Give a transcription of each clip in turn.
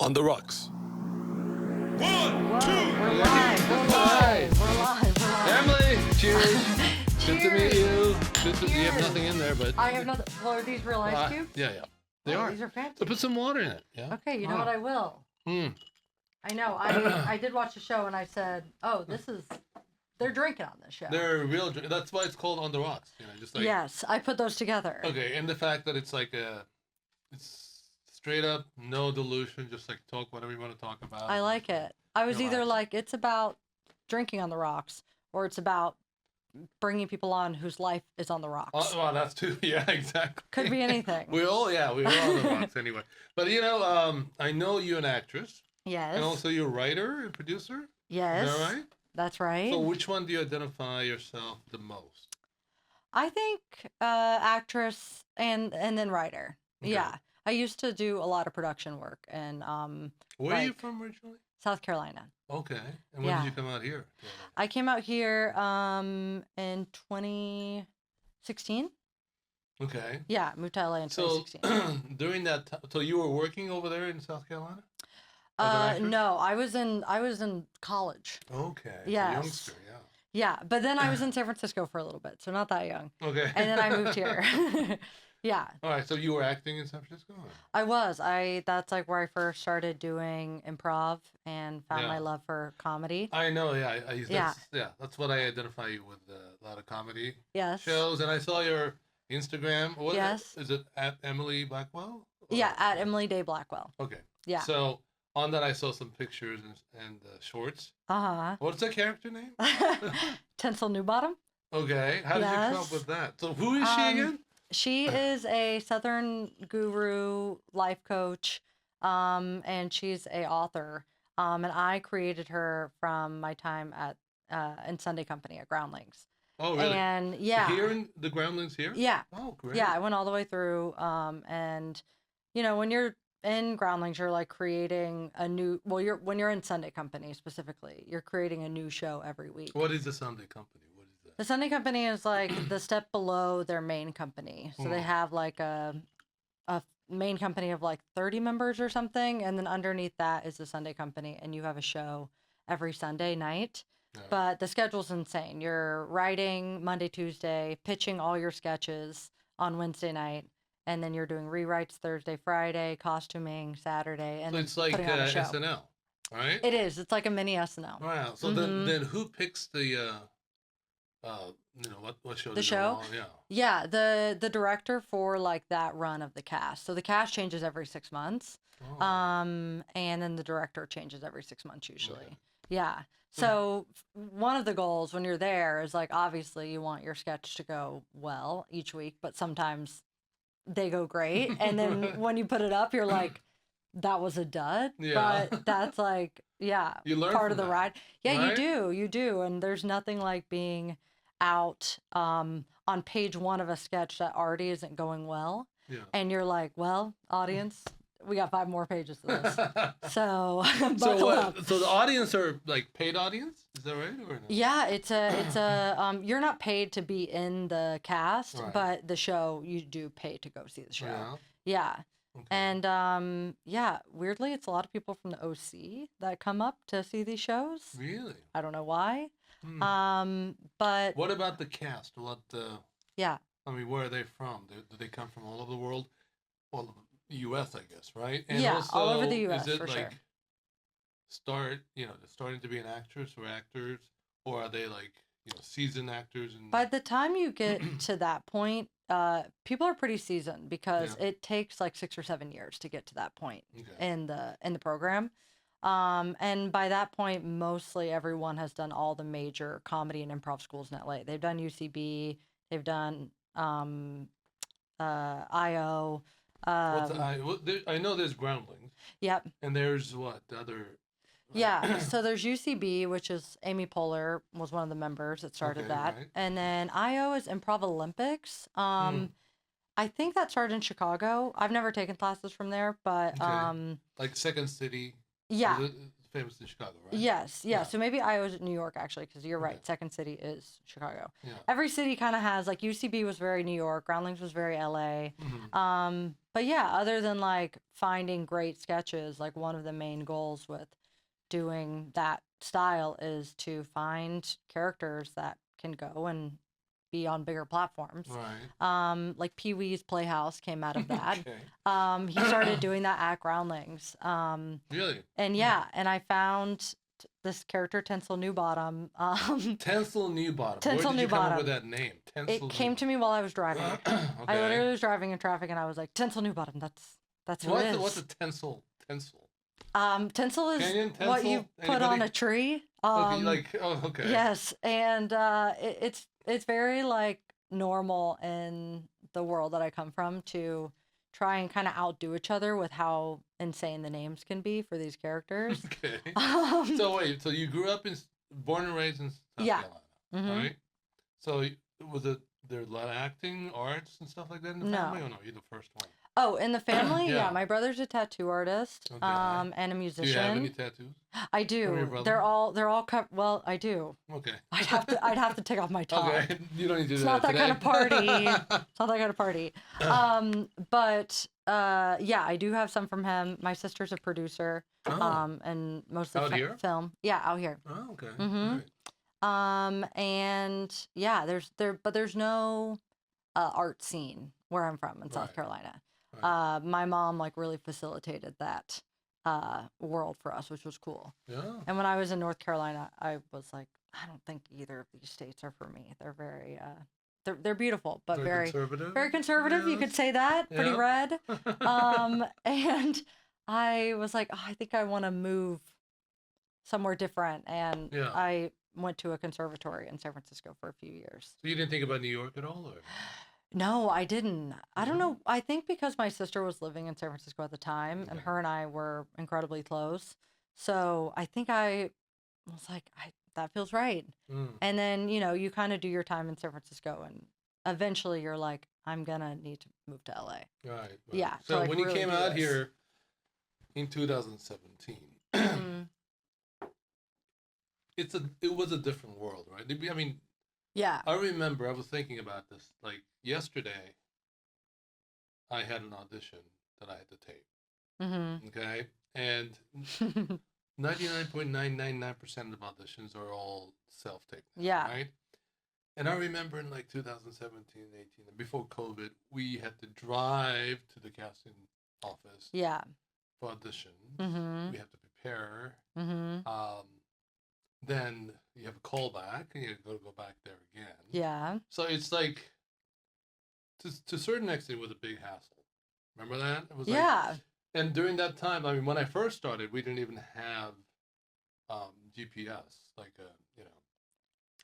on the rocks. One, two, we're live. We're live. Emily, cheers. Good to meet you. You have Cheers. nothing in there, but I have nothing. Well, are these real ice cubes? yeah, they are. These are fancy. So put some water in it. Yeah. Okay, you know what I will. I know. I did watch the show and I said, oh, they're drinking on this show. They're real. That's why it's called On the Rocks. You know, just like. Yes, I put those together. Okay, and the fact that it's like it's straight up, no dilution, just like talk whatever you want to talk about. I like it. I was either like, it's about drinking on the rocks, or it's about bringing people on whose life is on the rocks. Well, that's too. Yeah, exactly. Could be anything. we're all on the rocks anyway. But you know, I know you're an actress. Yes. And also you're a writer and producer. Yes. Is that right? That's right. So which one do you identify yourself the most? I think actress and then writer. Okay. Yeah. I used to do a lot of production work and Where are you from originally? South Carolina. Okay. And when did you come out here? I came out here in 2016. Okay. Yeah, moved to LA in 2016. During that time, so you were working over there in South Carolina? No, I was in college. Okay. Yes. A youngster, yeah. Yeah, but then I was in San Francisco for a little bit, so not that young. Okay. And then I moved here. Yeah. All right, so you were acting in San Francisco? I was. That's like where I first started doing improv and found my love for comedy. I know, yeah. That's what I identify you with, a lot of comedy shows. And I saw your Instagram. Is it at Emily Blackwell? Yeah, at Emily Day Blackwell. Okay. Yeah. So on that, I saw some pictures and shorts. Uh-huh. What's the character name? Tinsel Newbottom. Okay. How did you come up with that? So who is she again? She is a Southern guru life coach, and she's a author. And I created her from my time at in Sunday Company at Groundlings. Oh, really? And yeah. Here in the Groundlings here? Yeah. Oh, great. Yeah, I went all the way through. And you know, when you're in Groundlings, you're like creating a new. Well, when you're in Sunday Company specifically, you're creating a new show every week. What is the Sunday Company? The Sunday Company is like the step below their main company. So they have like a main company of like 30 members or something. And then underneath that is the Sunday Company. And you have a show every Sunday night. Yeah. But the schedule's insane. You're writing Monday, Tuesday, pitching all your sketches on Wednesday night. And then you're doing rewrites Thursday, Friday, costuming Saturday. And so it's like SNL, right? It is. It's like a mini SNL. Wow. So then who picks the... what show? The show? Yeah. Yeah, the director for like that run of the cast. So the cast changes every 6 months. Oh. And then the director changes every 6 months usually. Okay. Yeah. So one of the goals when you're there is like, obviously you want your sketch to go well each week, but sometimes they go great. And then when you put it up, you're like, that was a dud. Yeah. But that's like, you learn part of the ride. Yeah, right? You do. And there's nothing like being out on page one of a sketch that already isn't going well. Yeah. And you're like, well, audience, we got 5 more pages of this. So buckle up. So the audience are like paid audience? Is that right? Or no? Yeah, it's a you're not paid to be in the cast, right. But the show you do pay to go see the show. Yeah. Okay. And weirdly, it's a lot of people from the OC that come up to see these shows. Really? I don't know why. But what about the cast? I mean, where are they from? Do they come from all over the world? Well, the U.S., I guess, right? And also, all over the U.S. Is it for like sure. starting to be an actress or actors, or are they like seasoned actors? And by the time you get to that point, people are pretty seasoned because it takes like 6 or 7 years to get to that point in the program. And by that point, mostly everyone has done all the major comedy and improv schools in LA. They've done UCB, they've done IO. What's I know there's Groundlings. Yep. And there's what the other. Yeah, so there's UCB, which is Amy Poehler was one of the members that started that. Right. And then IO is Improv Olympics. I think that started in Chicago. I've never taken classes from there, but like Second City. Yeah. famous in Chicago, right? Yes, yeah. So maybe I was New York actually, because you're right. Second city is Chicago. Yeah. Every city kind of has like UCB was very New York, Groundlings was very LA. But yeah, other than like finding great sketches, like one of the main goals with doing that style is to find characters that can go and be on bigger platforms. Right. Like Pee Wee's Playhouse came out of that. He started doing that at Groundlings. Really? And yeah, and I found this character Tinsel Newbottom. Tinsel Newbottom. Tinsel Where did you come Newbottom. up with that name? It came to me while I was driving. Okay. I literally was driving in traffic and I was like, Tinsel Newbottom. That's who it is. What's a tinsel? Tinsel is Canyon tinsel? what you put on a tree. Okay. Yes, and it's very like normal in the world that I come from to try and kind of outdo each other with how insane the names can be for these characters. Okay. So you grew up born and raised in South Carolina, right? So was it there a lot of acting, arts, and stuff like that in the family? Or no, you're the first one. Oh, in the family, yeah. My brother's a tattoo artist, and a musician. Do you have any tattoos? I do. They're all well, I do. Okay. I'd have to take off my top. Okay. You don't need to do it's that. Not that today. kind of party. It's not that kind of party. But yeah, I do have some from him. My sister's a producer. And most of the film. Yeah, out here. Oh, okay. Right. And yeah, there's no art scene where I'm from in South Carolina. Right. My mom like really facilitated that world for us, which was cool. Yeah. And when I was in North Carolina, I was like, I don't think either of these states are for me. They're very they're beautiful, but very conservative. Very conservative. Yes. You could say that. Pretty red. And I was like, I think I want to move somewhere different, and I went to a conservatory in San Francisco for a few years. So you didn't think about New York at all, or? No, I didn't. I don't know. I think because my sister was living in San Francisco at the time, and her and I were incredibly close. So I think I was like, that feels right. And then, you kind of do your time in San Francisco, and eventually you're like, I'm going to need to move to LA. Right. Yeah. So when you came out here in 2017, it was a different world, right? I mean, yeah. I remember I was thinking about this. Like yesterday, I had an audition that I had to tape. Okay. And 99.999% of auditions are all self-tape. Yeah. Right. And I remember in like 2017, 18, before COVID, we had to drive to the casting office. Yeah. For auditions. We have to prepare. Then you have a callback, and you go back there again. Yeah. So it's like, to a certain extent, it was a big hassle. Remember that? It was and during that time, I mean, when I first started, we didn't even have GPS, like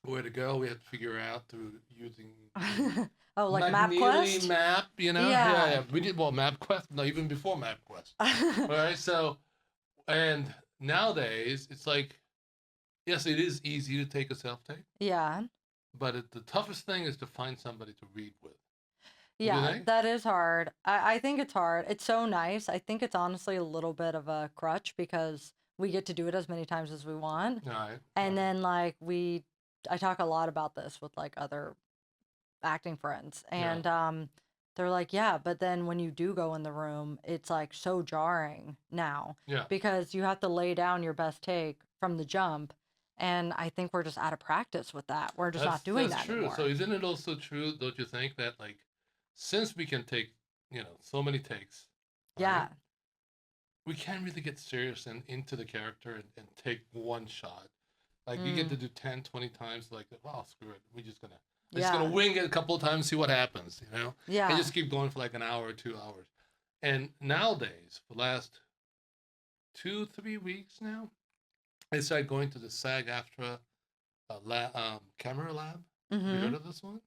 where to go. We had to figure out through using like MapQuest. Map, Yeah. We did MapQuest. No, even before MapQuest. Right. So, and nowadays it's like. Yes, it is easy to take a self-tape. Yeah. But the toughest thing is to find somebody to read with. Yeah, that is hard. I think it's hard. It's so nice. I think it's honestly a little bit of a crutch because we get to do it as many times as we want. Right. And then like I talk a lot about this with like other acting friends. And they're like, yeah, but then when you do go in the room, it's like so jarring now. Yeah. Because you have to lay down your best take from the jump. And I think we're just out of practice with that. We're just not doing that anymore. That's true. So isn't it also true, don't you think, that like, since we can take, so many takes. Yeah. We can't really get serious and into the character and take one shot. Like you get to do 10, 20 times, like, well, screw it. We're just gonna wing it a couple of times, see what happens, Yeah. And just keep going for like an hour or 2 hours. And nowadays, for the last 2-3 weeks now, I started going to the SAG-AFTRA camera lab. Have you heard of this one?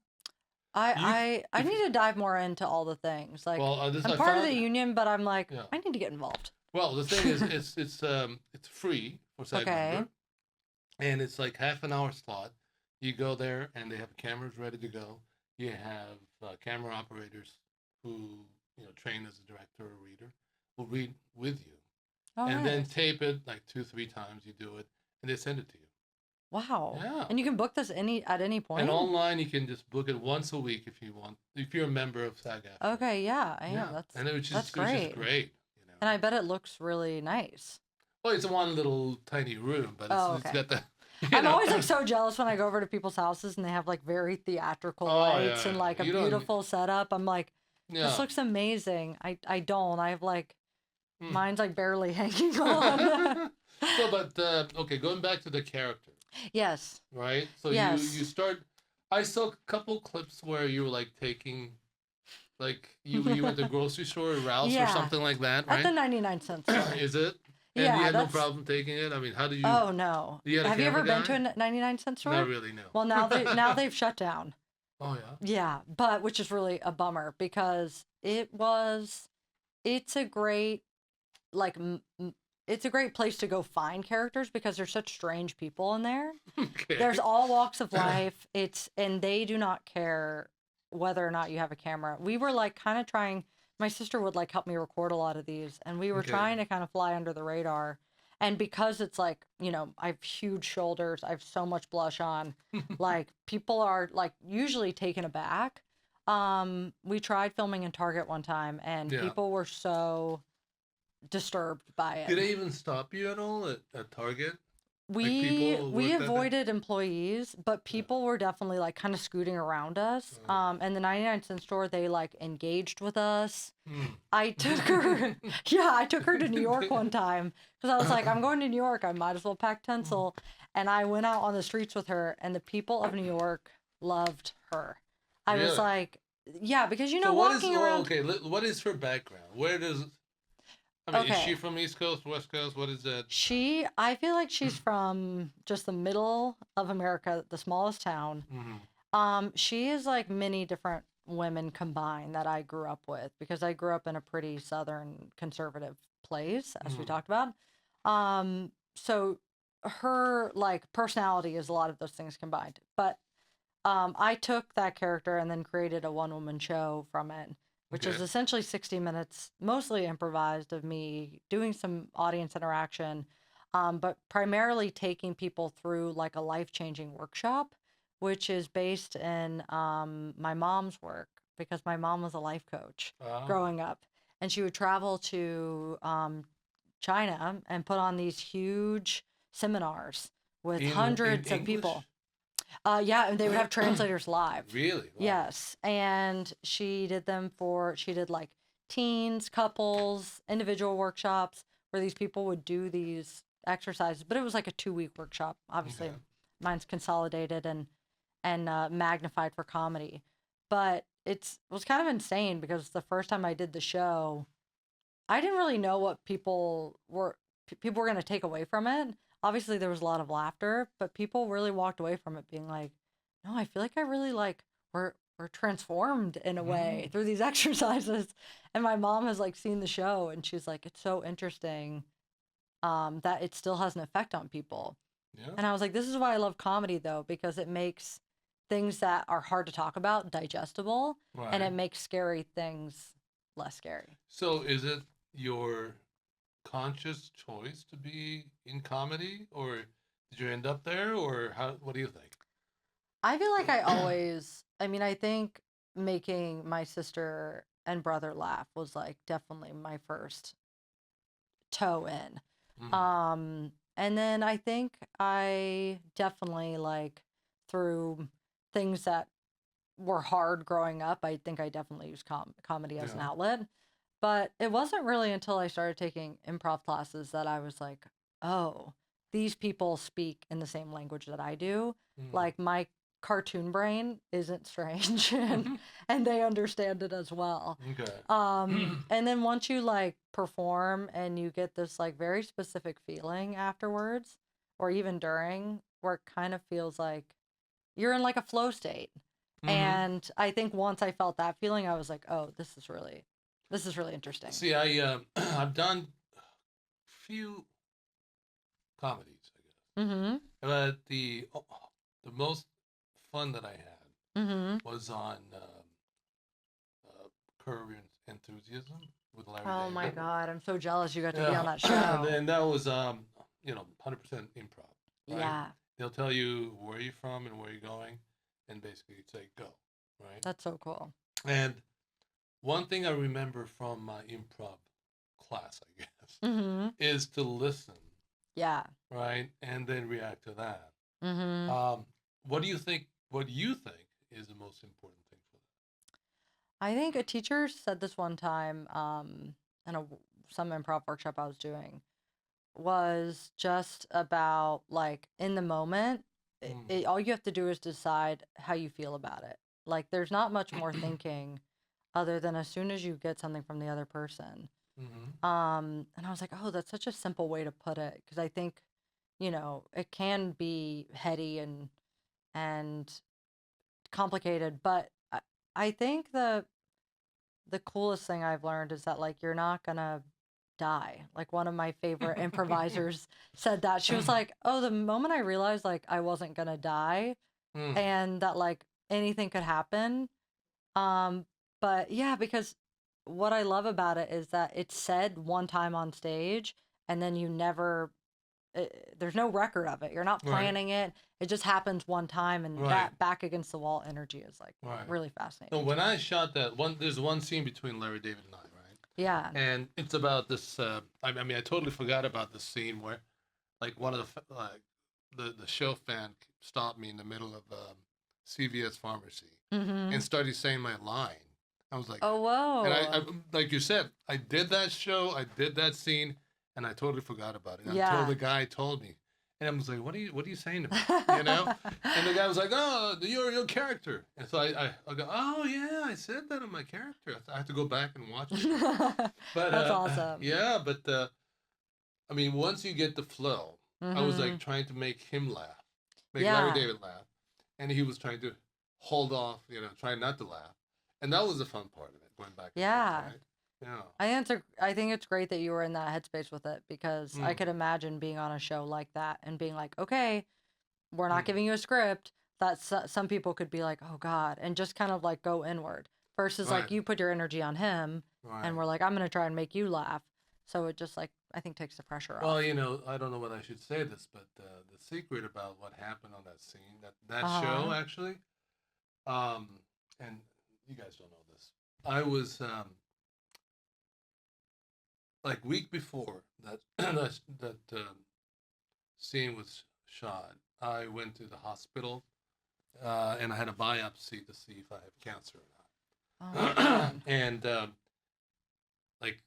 I need to dive more into all the things. Like, I'm part of the union, but I'm like, I need to get involved. Well, the thing is, it's free for SAG-AFTRA, and it's like half an hour slot. You go there, and they have cameras ready to go. You have camera operators who train as a director or reader will read with you. Oh, and then nice. tape it like 2-3 times. You do it, and they send it to you. Wow. Yeah. And you can book this at any point? And online, you can just book it once a week if you want. If you're a member of SAG-AFTRA. Okay, yeah, I am. Yeah. And That's it's great. just great. You know. And I bet it looks really nice. Well, it's one little tiny room, but it's got the. I'm always like so jealous when I go over to people's houses and they have like very theatrical lights and like a beautiful setup. I'm like, this looks amazing. I don't. I have like, mine's like barely hanging on. So, but okay, going back to the character. Yes. Right. So yes. you start. I saw a couple clips where you were like taking, like you were at the grocery store or Ralph's or something like that, right? At the 99-cent store. Is it? And you had no problem taking it? I mean, how did you... Oh, no. Have you ever been to a 99-cent store? Not really, no. Well, now they've shut down. Oh, yeah? Yeah, but which is really a bummer because it's a great, like, it's a great place to go find characters because there's such strange people in there. Okay. There's all walks of life. And they do not care whether or not you have a camera. We were like kind of trying... My sister would like help me record a lot of these, and we were trying to kind of fly under the radar. And because it's like, you know, I have huge shoulders, I have so much blush on, like people are like usually taken aback. We tried filming in Target one time, and people were so disturbed by it. Did they even stop you at all at Target? We avoided employees, but people were definitely like kind of scooting around us. And the 99-cent store, they like engaged with us. I took her, I took her to New York one time because I was like, I'm going to New York. I might as well pack Tencel. And I went out on the streets with her, and the people of New York loved her. I was like, because you know, walking around. Okay, what is her background? Where does? I mean, is she from East Coast, West Coast? What is that? I feel like she's from just the middle of America, the smallest town. She is like many different women combined that I grew up with because I grew up in a pretty Southern conservative place, as we talked about. So her like personality is a lot of those things combined. But I took that character and then created a one-woman show from it, which is essentially 60 minutes, mostly improvised, of me doing some audience interaction, but primarily taking people through like a life-changing workshop, which is based in my mom's work, because my mom was a life coach growing up. And she would travel to China and put on these huge seminars with hundreds of people. And they would have translators live. Really? Wow. Yes. And she did like teens, couples, individual workshops where these people would do these exercises. But it was like a 2-week workshop. Obviously, mine's consolidated and magnified for comedy. But it was kind of insane because the first time I did the show, I didn't really know what people were going to take away from it. Obviously, there was a lot of laughter, but people really walked away from it being like, no, I feel like I really like, we're transformed in a way through these exercises. And my mom has like seen the show and she's like, it's so interesting that it still has an effect on people. Yeah. And I was like, this is why I love comedy though, because it makes things that are hard to talk about digestible, and it makes scary things less scary. So is it your conscious choice to be in comedy, or did you end up there, or what do you think? I feel like I think making my sister and brother laugh was like definitely my first toe in. And then I think I definitely like through things that were hard growing up, I think I definitely used comedy as an outlet. But it wasn't really until I started taking improv classes that I was like, oh, these people speak in the same language that I do. Like my cartoon brain isn't strange and they understand it as well. And then once you like perform and you get this like very specific feeling afterwards or even during, where it kind of feels like you're in like a flow state. And I think once I felt that feeling, I was like, oh, this is really interesting. See, I've done a few comedies, I guess. But the most fun that I had was on Curb Your Enthusiasm with Larry Oh my David. God, I'm so jealous you got to be on that show. And that was 100% improv. Right? Yeah, They'll tell you where you're from and where you're going, and basically say go. Right. that's so cool. And one thing I remember from my improv class, I guess, Mm-hmm. is to listen, Yeah. right, and then react to that. Mm-hmm. What do you think? What do you think is the most important thing for I think a teacher said this one time in some improv workshop I was doing was just about like in the moment, that? Mm. all you have to do is decide how you feel about it. Like there's not much more thinking other than as soon as you get something from the other person. Mm-hmm. And I was like, oh, that's such a simple way to put it because I think, it can be heady and complicated, but I think the coolest thing I've learned is that like you're not gonna die. Like one of my favorite improvisers said that. She was like, "Oh, the moment I realized like I wasn't gonna die Mm. and that like anything could happen." But yeah, because what I love about it is that it's said one time on stage and then you never there's no record of it. You're not Right. planning it. It just happens one time and Right. that back against the wall energy is like Right. really So fascinating. when I shot that one, there's one scene between Larry David and I, right? Yeah. And it's about this. I mean, I totally forgot about the scene where, like, one of the show fan stopped me in the middle of CVS pharmacy Mm-hmm. and started saying my line. I was like, Oh, whoa. and I like you said, I did that show, I did that scene, and I totally forgot about it Yeah. until the guy told me, and I was like, what are you saying to me, you know? And the guy was like, oh, your character, and so I go, oh yeah, I said that on my character. I have to go back and watch it. But That's awesome. yeah, but I mean, once you get the flow, I was Mhm. like trying to make him laugh, make Yeah. Larry David laugh, and he was trying to hold off, trying not to laugh, and that was the fun part of it, going back. And Yeah. forth, right? Yeah. I think it's great that you were in that headspace with it because I Mm. could imagine being on a show like that and being like, okay, we're not Mm. giving you a script. That's some people could be like, oh God, and just kind of like go inward versus like Right. you put your energy on him Right. and we're like, I'm gonna try and make you laugh. So it just like I think takes the pressure Well, off. I don't know whether I should say this, but the secret about what happened on that scene, that Uh-huh. show actually, and you guys don't know this, I was like week before that scene was shot, I went to the hospital and I had a biopsy to see if I have cancer or Oh not. my God. And like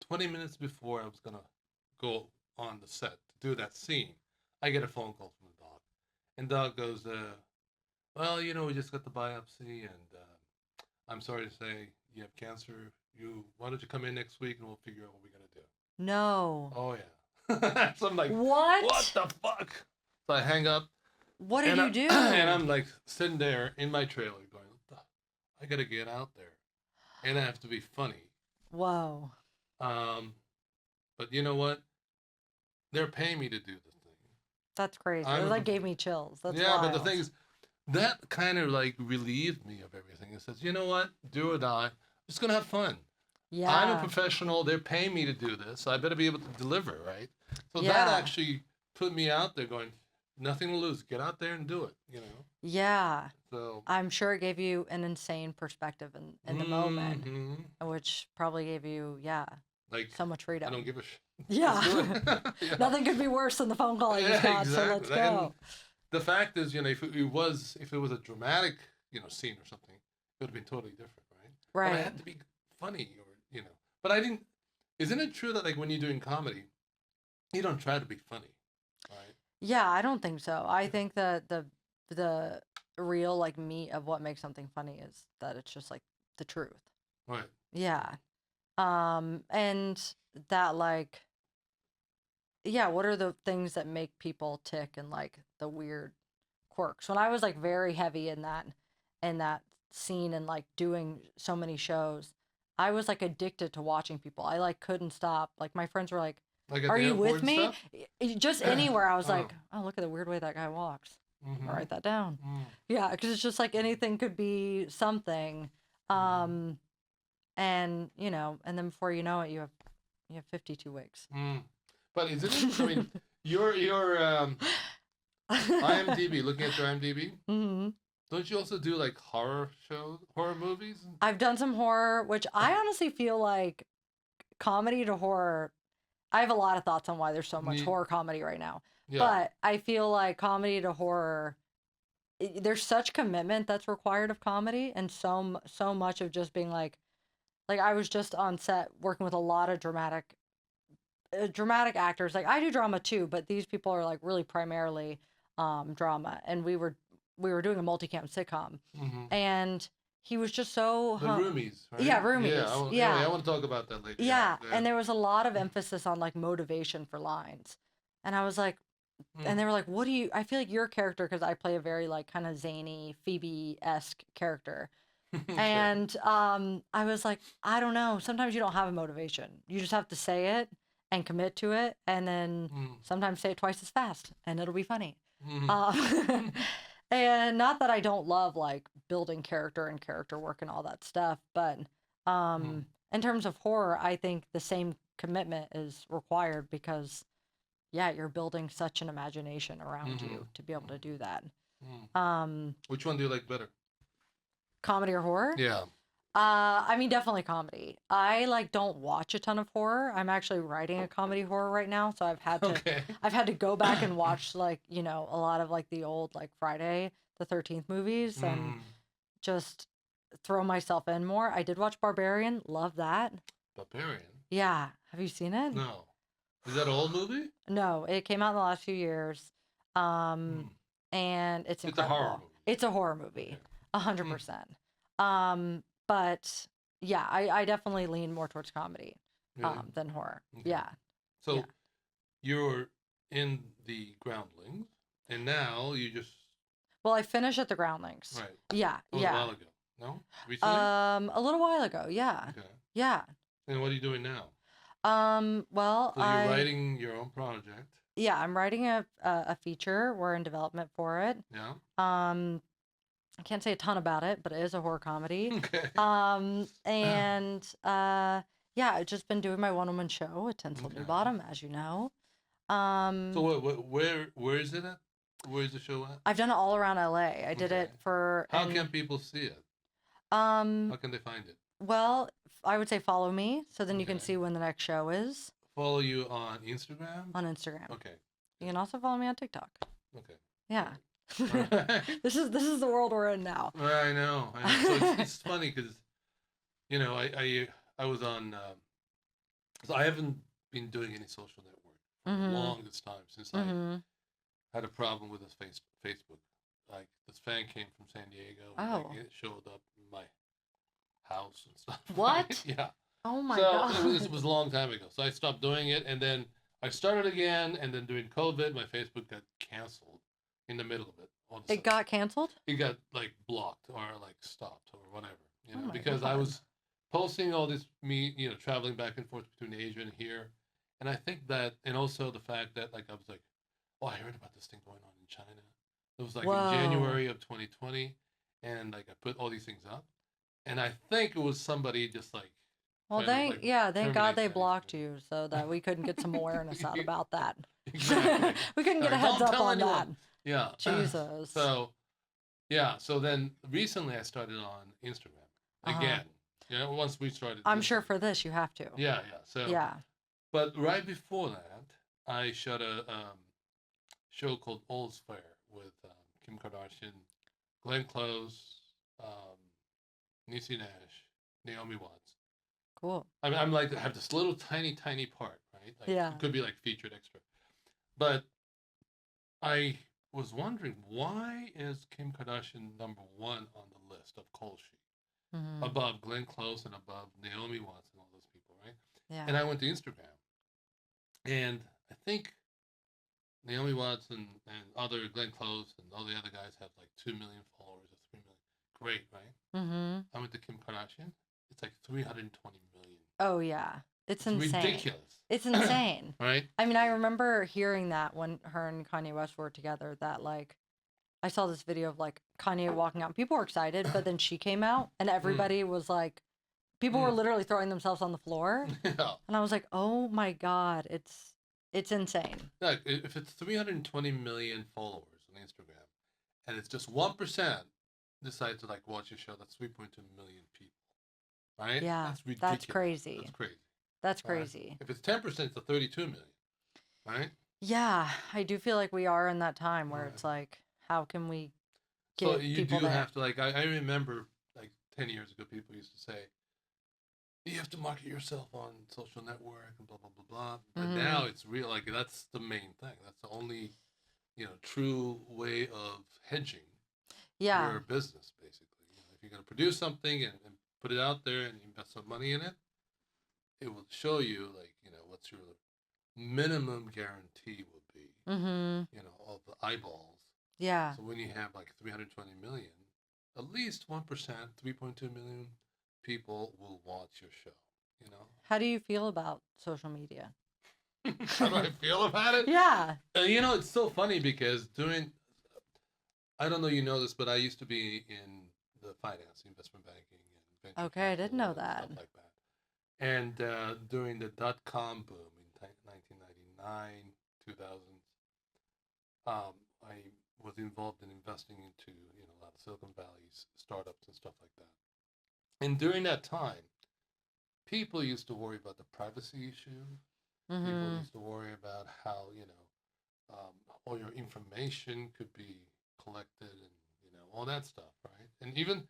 20 minutes before I was gonna go on the set to do that scene, I get a phone call from the doc, and doc goes, "Well, we just got the biopsy, and I'm sorry to say you have cancer. Why don't you come in next week and we'll figure out what we're gonna do." No. Oh yeah. So I'm like, What? what the fuck? So I hang up. What did and you do? And I'm like sitting there in my trailer going, I gotta get out there, and I have to be funny. Whoa. But you know what? They're paying me to do the thing. That's crazy. I'm It a like prof- gave me chills. That's Yeah, wild. but the thing is, that kind of like relieved me of everything. It says, you know what? Do or die. I'm just gonna have fun. Yeah. I'm a professional. They're paying me to do this. So I better be able to deliver, right? So that Yeah. actually put me out there going, nothing to lose. Get out there and do it, Yeah. So I'm sure it gave you an insane perspective in the moment, Mhm. which probably gave you, Like, so much I freedom. don't give a shit. Yeah. Let's do it. Yeah. Nothing could be worse than the phone call I Yeah, just got, so let's exactly. go. The fact is, if it was a dramatic, scene or something, it would have been totally different, right? But I Right. had to be funny, But I didn't. Isn't it true that like when you're doing comedy, you don't try to be funny, right? Yeah, I don't think so. I think that the real like meat of what makes something funny is that it's just like the truth. Right. Yeah. And that like what are the things that make people tick and like the weird quirks? When I was like very heavy in that scene and like doing so many shows, I was like addicted to watching people. I like couldn't stop. Like my friends were like, Like at "Are the you airport with and me?" stuff? Just anywhere. I was Oh. like, "Oh, look at the weird way that guy walks. Mhm. I'll write that down." Mm. Yeah, because it's just like anything could be something. Um, and and then before you know it, you have 52 wigs. But is it? I mean, your IMDb. Looking at your IMDb, don't you also do like horror movies? I've done some horror, which I honestly feel like comedy to horror. I have a lot of thoughts on why there's so much horror comedy right now. Yeah. But I feel like comedy to horror, there's such commitment that's required of comedy, and so much of just being like I was just on set working with a lot of dramatic actors. Like I do drama too, but these people are like really primarily drama, and we were doing a multicam sitcom, and he was just so the Roomies, right? Yeah, Roomies. Yeah, I want to talk about that later. Yeah, and there was a lot of emphasis on like motivation for lines, and I was like, and they were like, "What do you?" I feel like your character, because I play a very like kind of zany Phoebe-esque character, and I was like, I don't know. Sometimes you don't have a motivation. You just have to say it and commit to it, and then sometimes say it twice as fast, and it'll be funny. And not that I don't love like building character and character work and all that stuff, but in terms of horror, I think the same commitment is required because, yeah, you're building such an imagination around you to be able to do that. Which one do you like better? Comedy or horror? Yeah. I mean, definitely comedy. I don't watch a ton of horror. I'm actually writing a comedy horror right now, so I've had to go back and watch a lot of like the old like Friday the 13th movies and just throw myself in more. I did watch Barbarian, love that. Barbarian? Yeah, have you seen it? No. Is that an old movie? No, it came out in the last few years, and it's incredible. It's a horror movie. It's a horror movie, 100%. But yeah, I definitely lean more towards comedy than horror. Okay. Yeah. So you're in the Groundlings, and now you just... Well, I finished at the Groundlings. Right. Yeah. A while ago. No? Recently? A little while ago. Yeah. Okay. Yeah. And what are you doing now? Well, so you're writing your own project. Yeah, I'm writing a feature. We're in development for it. Yeah. I can't say a ton about it, but it is a horror comedy. Okay. Yeah, I've just been doing my one-woman show at Tinsel New Bottom, as you know. So where is it at? Where is the show at? I've done it all around LA. I did it for... How can people see it? How can they find it? Well, I would say follow me, so then you can see when the next show is. Follow you on Instagram? On Instagram. Okay. You can also follow me on TikTok. Okay. Yeah. This is the world we're in now. I know. So it's funny because, I was on. So I haven't been doing any social network for the longest time since I had a problem with this Facebook. Like this fan came from San Diego. Oh. And it showed up in my house and stuff. What? Yeah. Oh my God. So it was a long time ago. So I stopped doing it, and then I started again, and then during COVID, my Facebook got canceled. In the middle of it. It got canceled? It got like blocked or like stopped or whatever. Because God. I was posting all this traveling back and forth between Asia and here. And I think that, and also the fact that like I was like, oh, I heard about this thing going on in China. It was like in January of 2020, and like I put all these things up. And I think it was somebody just like Well, thank God they blocked you so that we couldn't get some awareness out about that. Exactly. We couldn't get a heads up on that. Yeah. Jesus. So then recently I started on Instagram again. Once we started. I'm sure for this you have to. Yeah. So. Yeah. But right before that, I shot a show called All's Fair with Kim Kardashian, Glenn Close, Niecy Nash, Naomi Watts. Cool. I mean, I'm like I have this little tiny part, right? Like, yeah. It could be like featured extra, but I was wondering, why is Kim Kardashian #1 on the list of call sheet, above Glenn Close and above Naomi Watts and all those people, right? Yeah. And I went to Instagram, and I think Naomi Watts and other Glenn Close and all the other guys have like 2 million followers or 3 million. Great, right? I went to Kim Kardashian. It's like 320 million. Oh yeah, it's insane. Ridiculous. It's insane. Right? I mean, I remember hearing that when her and Kanye West were together, that like, I saw this video of like Kanye walking out. People were excited, but then she came out and everybody was like People were literally throwing themselves on the floor. Yeah. And I was like, oh my God, it's insane. Like, if it's 320 million followers on Instagram, and it's just 1% decide to like watch your show, that's 3.2 million people, right? Yeah, That's ridiculous. that's crazy. That's crazy. That's Right? crazy. If it's 10%, it's a 32 million, right? Yeah, I do feel like we are in that time where Right. it's like, how can we So get you people do there? have to, like, I remember like 10 years ago, people used to say, you have to market yourself on social network and blah, blah, blah, blah. But Mhm. now it's real, like, that's the main thing. That's the only, true way of hedging Yeah, your business, basically. If you're going to produce something and put it out there and invest some money in it, it will show you, like, what's your minimum guarantee will be, of the eyeballs. yeah. So when you have like 320 million, at least 1%, 3.2 million people will watch your show, How do you feel about social media? How do I feel about it? Yeah. It's so funny because I don't know you know this, but I used to be in the finance, investment banking, and venture Okay, I didn't know capital and that. stuff like that. And during the dot-com boom in 1999, 2000, I was involved in investing into a lot of Silicon Valley's startups and stuff like that. And during that time, people used to worry about the privacy issue. People Mhm. used to worry about how all your information could be collected and all that stuff, right? And even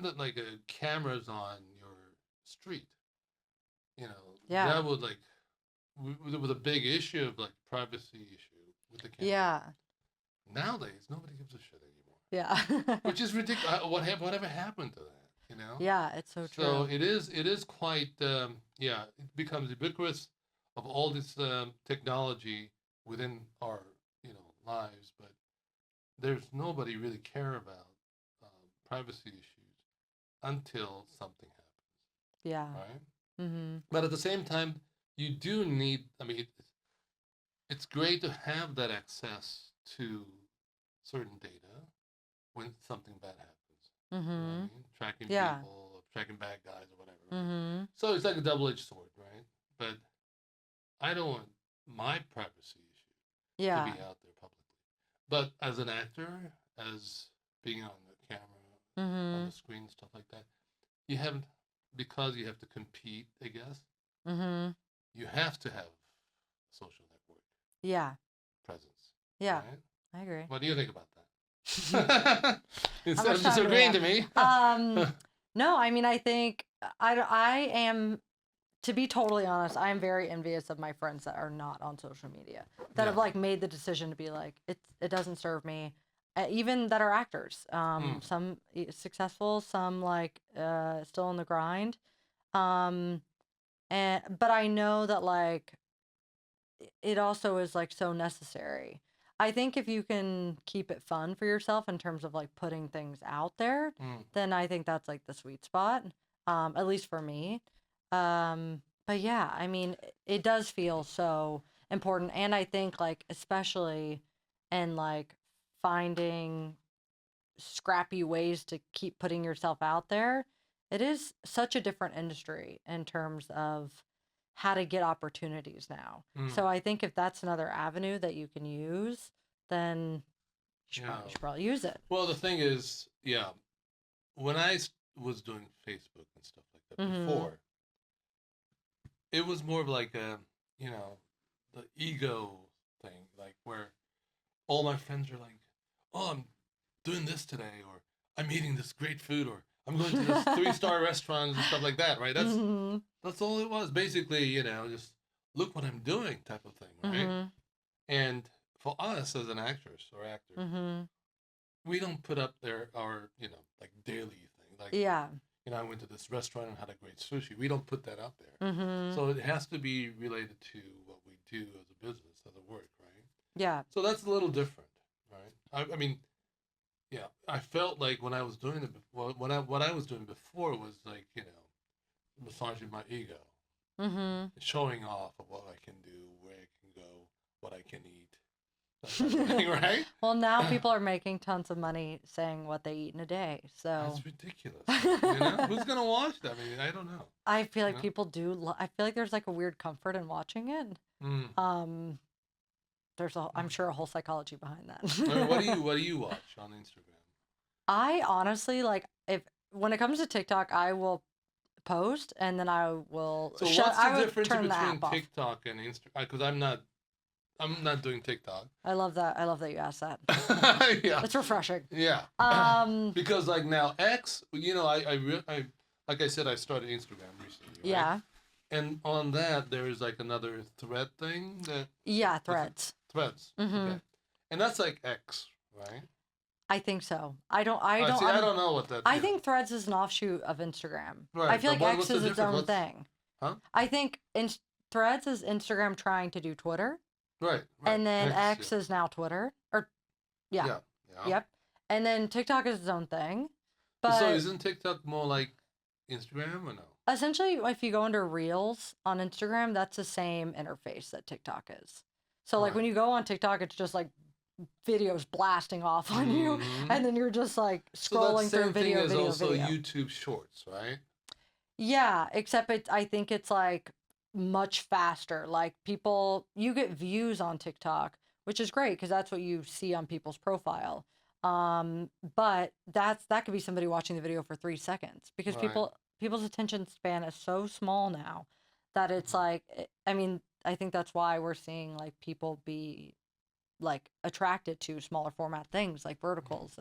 that like cameras on your street, Yeah. that would like with a big issue of like privacy issue with the camera. Yeah. Nowadays, nobody gives a shit anymore, Yeah. which is ridiculous. Whatever happened to that? Yeah, it's so So true. it is quite it becomes ubiquitous of all this technology within our lives, but there's nobody really care about privacy issues until something happens, Yeah. right? Mhm. But at the same time, you do need. I mean, it's great to have that access to certain data when something bad happens. You know what I Mhm. mean? Tracking Yeah. people, or tracking bad guys, or whatever. Right? Mhm. So it's like a double-edged sword, right? But I don't want my privacy issue to Yeah. be out there publicly. But as an actor, as being on the camera, on Mhm. the screen, stuff like that, you haven't because you have to compete. I guess Mhm. you have to have a social network Yeah. presence, Yeah. right? I agree. What do you think about that? How Instead much of time do we disagreeing have? to me. No, I mean, I think I am, to be totally honest, I am very envious of my friends that are not on social media, that have Yeah. like made the decision to be like, it doesn't serve me. Even that are actors, some successful, some like still on the grind. Um, but I know that like it also is like so necessary. I think if you can keep it fun for yourself in terms of like putting things out there, then I think that's like the sweet spot. At least for me. But yeah, I mean, it does feel so important, and I think like especially in like finding scrappy ways to keep putting yourself out there, it is such a different industry in terms of how to get opportunities now. So I think if that's another avenue that you can use, then you should probably use it. Well, the thing is, yeah, when I was doing Facebook and stuff like that before, it was more of like the ego thing, like where all my friends are like, "Oh, I'm doing this today," or "I'm eating this great food," or "I'm going to this 3-star restaurant" and stuff like that, right? That's all it was, basically. Just look what I'm doing, type of thing, right? And for us as an actress or actor, we don't put up our like daily thing, like Yeah. I went to this restaurant and had a great sushi. We don't put that out there. So it has to be related to what we do as a business, as a work, right? Yeah. So that's a little different, right? I mean, yeah, I felt like when I was doing it, what I was doing before was like massaging my ego, showing off of what I can do, where I can go, what I can eat. Right? Well, now people are making tons of money saying what they eat in a day. So That's ridiculous. Who's gonna watch that? I mean, I don't know. I feel like people do. I feel like there's like a weird comfort in watching it. Mm. I'm sure a whole psychology behind that. I mean, what do you watch on Instagram? I honestly like when it comes to TikTok, I will post and then I will So shut. what's I the would difference turn the between app off. TikTok and Instagram? Because I'm not doing TikTok. I love that. I love that you asked that. Yeah. It's refreshing. Yeah. Because like now X, I like I said, I started Instagram recently. Right? Yeah. And on that, there is like another thread thing that. Yeah, Threads. Threads. Mm-hmm. Okay. And that's like X, right? I think so. I don't know what that. I think Threads is an offshoot of Instagram. Right. I feel like X what's the is its difference? own thing. Huh? I think Threads is Instagram trying to do Twitter. Right. And then X is now Twitter. Or yeah. Yep. And then TikTok is its own thing. But so isn't TikTok more like Instagram or no? Essentially, if you go under Reels on Instagram, that's the same interface that TikTok is. So like when you go on TikTok, it's just like videos blasting off on you, and then you're just like scrolling through video. So that same thing is also YouTube Shorts, right? Yeah, except I think it's like much faster. Like you get views on TikTok, which is great because that's what you see on people's profile. But that could be somebody watching the video for 3 seconds because people's attention span is so small now that it's like, I mean, I think that's why we're seeing like people be like attracted to smaller format things like verticals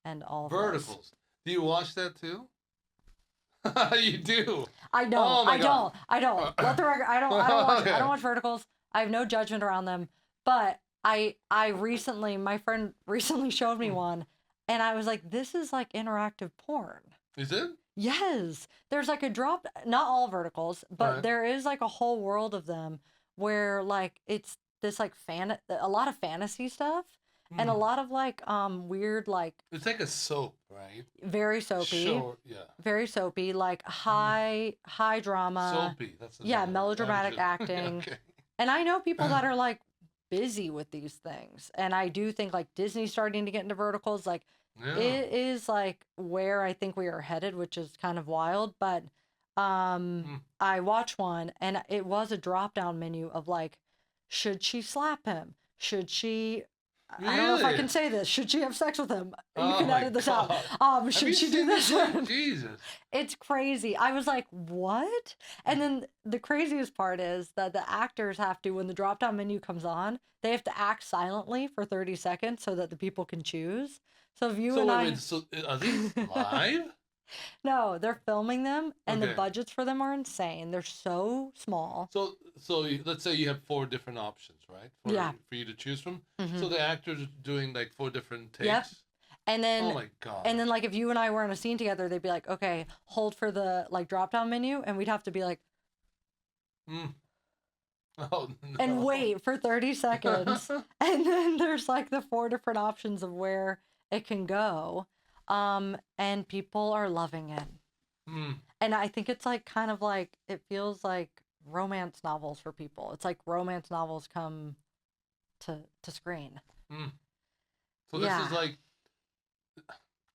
and all of verticals. Those. Do you watch that too? You do. I don't. Oh my God. I don't. Let the record. I don't watch. Okay. I don't watch verticals. I have no judgment around them. But my friend recently showed me one, and I was like, this is like interactive porn. Is it? Yes. There's like a drop. Not all verticals, but there is like a whole world of them where like it's this like a lot of fantasy stuff. And a lot of like weird like it's like a soap, right? Very soapy. Sure, yeah. Very soapy, like high drama. Soapy, that's melodramatic acting. Okay. And I know people that are like busy with these things. And I do think like Disney's starting to get into verticals. Like it is like where I think we are headed, which is kind of wild. But I watched one and it was a drop down menu of like, should she slap him? Should she Really? I don't know if I can say this. Should she have sex with him? You can edit this out. Should she do this? Jesus. It's crazy. I was like, what? And then the craziest part is that the actors have to, when the drop-down menu comes on, they have to act silently for 30 seconds so that the people can choose. So if you so are these live? No, they're filming them, and the budgets for them are insane. They're so small. So let's say you have 4 different options, right? For you to choose from. Mm-hmm. So the actors are doing like 4 different takes. Yep. And then, oh my God. And then like if you and I were in a scene together, they'd be like, okay, hold for the like drop down menu, and we'd have to be like, Oh no. And wait for 30 seconds, and then there's like the 4 different options of where it can go. And people are loving it. And I think it's like kind of like, it feels like romance novels for people. It's like romance novels come to screen. So this is like,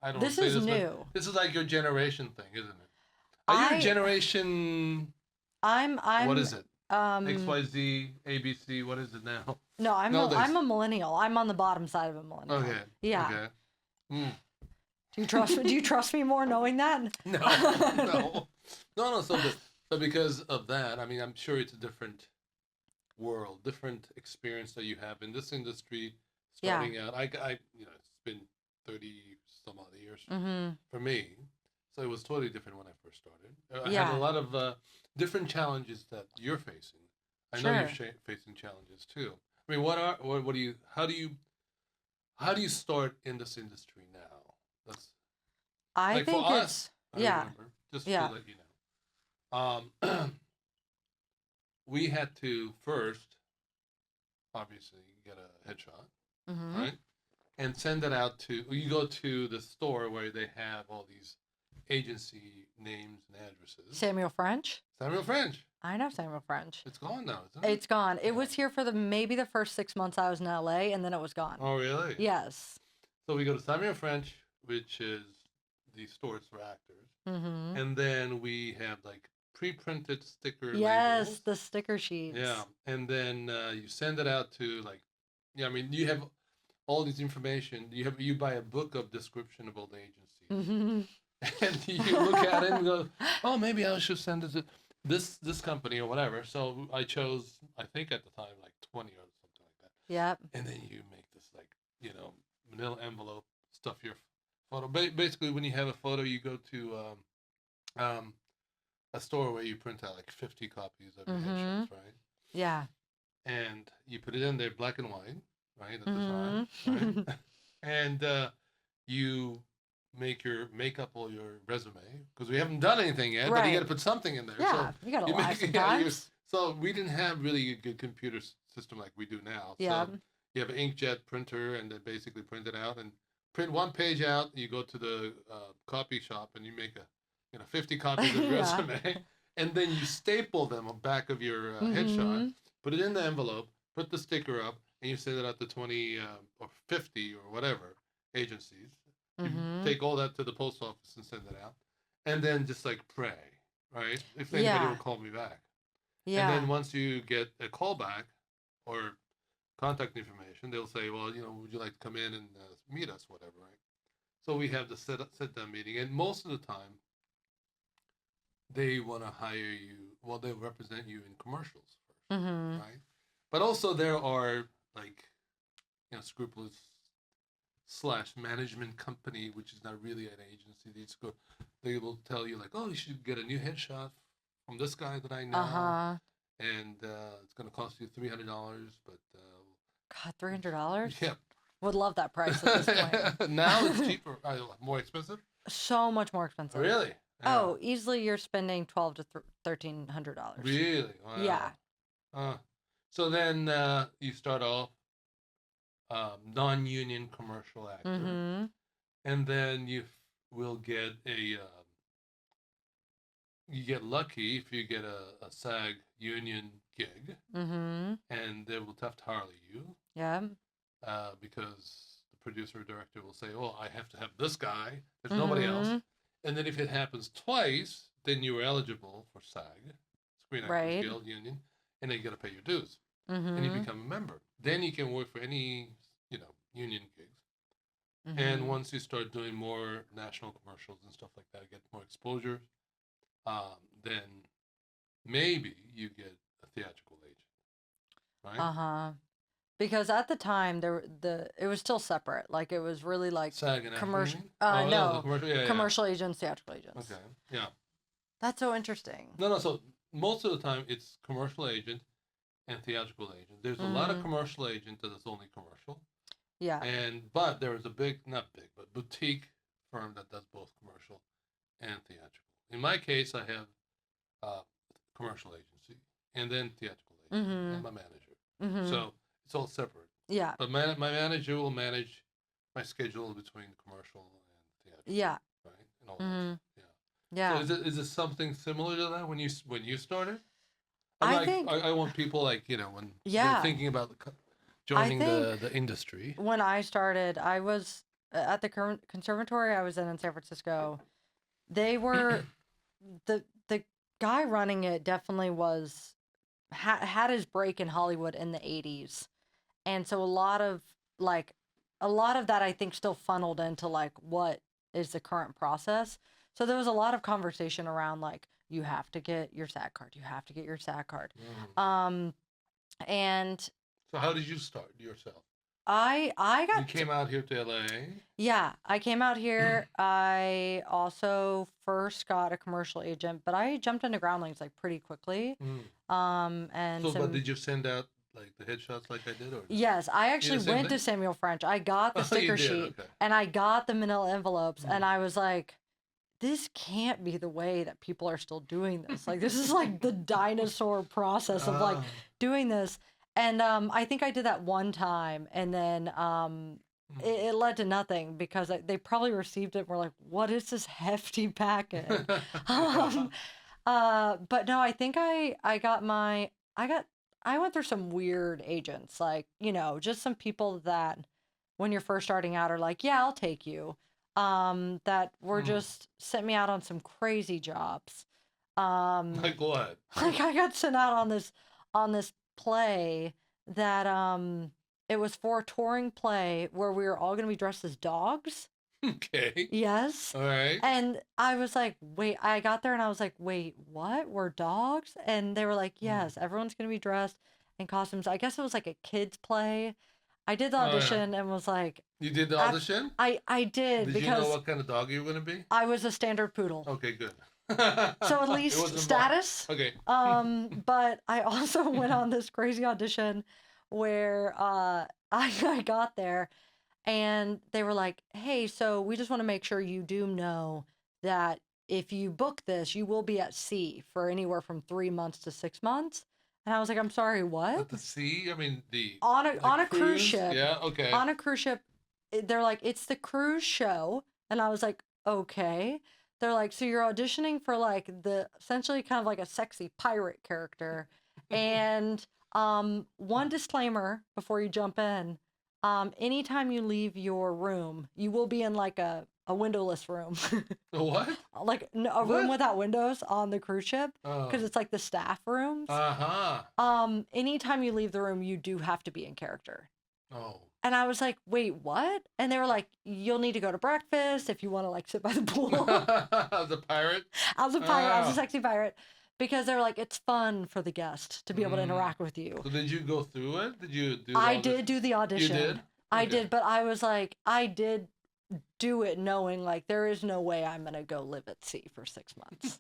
I don't know. This is new. This is like your generation thing, isn't it? Are you a generation? I'm. What is it? XYZ, ABC. What is it now? No, I'm a millennial. I'm on the bottom side of a millennial. Okay. Yeah. Okay. Do you trust me more knowing that? No. So because of that, I mean, I'm sure it's a different world, different experience that you have in this industry. Starting out, I it's been 30 some odd years for me, so it was totally different when I first started. I had a lot of different challenges that you're facing. I know you're facing challenges too. I mean, how do you start in this industry now? I like think for it's us, remember, just to let you know. We had to first, obviously, get a headshot, right? And send it out you go to the store where they have all these agency names and addresses. Samuel French. Samuel French. I know Samuel French. It's gone now, isn't it? It's gone. It was here for maybe the first 6 months I was in LA, and then it was gone. Oh, really? Yes. So we go to Samuel French, which is the stores for actors. Mm-hmm. And then we have like pre-printed sticker Yes, labels. the sticker sheets. Yeah. And then you send it out to like, I mean, you have all this information. You buy a book of description of all the agencies. Mm-hmm. And you look at it and go, oh, maybe I should send it to this company or whatever. So I chose, I think at the time, like 20 or something like that. Yep. And then you make this like, manila envelope, stuff your photo. Basically, when you have a photo, you go to a store where you print out like 50 copies of your headshots, right? Yeah. And you put it in there black and white, right, at the time, right? And you make up all your resume because we haven't done anything yet, but you got to put something in there. Yeah, so you got to lie yeah, sometimes. so we didn't have really a good computer system like we do now. Yeah. So you have an inkjet printer and then basically print it out and print one page out. You go to the copy shop and you make 50 copies of your resume, and then you staple them on back of your headshot, put it in the envelope, put the sticker up, and you send it out to 20 or 50 or whatever agencies. You take all that to the post office and send it out, and then just like pray, right? If anybody will call me back. Yeah. And then once you get a call back or contact information, they'll say, well, would you like to come in and meet us, whatever, right? So we have the sit down meeting, and most of the time, they want to hire you. Well, they'll represent you in commercials first, right? But also there are like, scrupulous / management company, which is not really an agency. They will tell you like, oh, you should get a new headshot from this guy that I know, and it's going to cost you $300. But God, $300? Yeah, would love that price at this point. Now it's cheaper, more expensive. So much more expensive. Really? Yeah. Oh, easily you're spending $1,200 to $1,300. Really? Wow. Yeah. So then you start off non-union commercial actor, and then you will get you get lucky if you get a SAG union gig, and they will have to hire you. Yeah. Because the producer or director will say, oh, I have to have this guy. There's nobody else. And then if it happens twice, then you're eligible for SAG, Screen Actors Guild Union, and then you got to pay your dues, and you become a member. Then you can work for any, union gigs. And once you start doing more national commercials and stuff like that, get more exposure, then maybe you get a theatrical agent, right? Because at the time it was still separate. Like it was really like SAG and commercial. commercial, commercial agents, theatrical agents. Okay, yeah. That's so interesting. No. So most of the time it's commercial agent and theatrical agent. There's a lot of commercial agent that is only commercial. Yeah. But there is a but boutique firm that does both commercial and theatrical. In my case, I have commercial agency and then theatrical agent and my manager. So it's all separate. Yeah. But my manager will manage my schedule between commercial and theatrical. Yeah. Right. And all that. Yeah. Yeah. So is it something similar to that when you started? I want people when they're thinking about joining the industry. When I started, I was at the conservatory I was in San Francisco. They were the guy running it definitely was had his break in Hollywood in the 80s. And so a lot of that I think still funneled into like what is the current process. So there was a lot of conversation around like you have to get your SAG card. You have to get your SAG card. And so how did you start yourself? You came out here to LA? Yeah, I came out here. I also first got a commercial agent, but I jumped into groundlings like pretty quickly. But did you send out like the headshots like I did? Or yes, I actually went to Samuel French. I got the sticker sheet and I got the manila envelopes and I was like, this can't be the way that people are still doing this. Like this is like the dinosaur process of like doing this. And I think I did that one time, and then it led to nothing because they probably received it and were like, what is this hefty package? But no, I think I went through some weird agents, like, just some people that when you're first starting out are like, yeah, I'll take you. That were just sent me out on some crazy jobs. Like what? Like I got sent out on this play that it was for a touring play where we were all going to be dressed as dogs. Okay. Yes. All right. And I was like, wait, I got there and I was like, wait, what? We're dogs? And they were like, yes, everyone's going to be dressed in costumes. I guess it was like a kid's play. I did the audition and was like... You did the audition? I did because... Did you know what kind of dog you were going to be? I was a standard poodle. Okay, good. So at least status. Okay. But I also went on this crazy audition where I got there and they were like, hey, so we just want to make sure you do know that if you book this, you will be at sea for anywhere from 3 months to 6 months. And I was like, I'm sorry, what? At the sea? I mean, on a cruise ship. Yeah, okay. On a cruise ship, they're like, it's the cruise show. And I was like, okay. They're like, so you're auditioning for like essentially kind of like a sexy pirate character. And one disclaimer before you jump in, anytime you leave your room, you will be in like a windowless room. A what? Like a room without windows on the cruise ship because it's like the staff rooms. Anytime you leave the room, you do have to be in character. Oh. And I was like, wait, what? And they were like, you'll need to go to breakfast if you want to like sit by the pool. As a pirate? As a pirate, as a sexy pirate. Because they were like, it's fun for the guest to be able to interact with you. So did you go through it? Did you do I did do the audition. You did? I did, but I was like, I did do it knowing like there is no way I'm going to go live at sea for 6 months.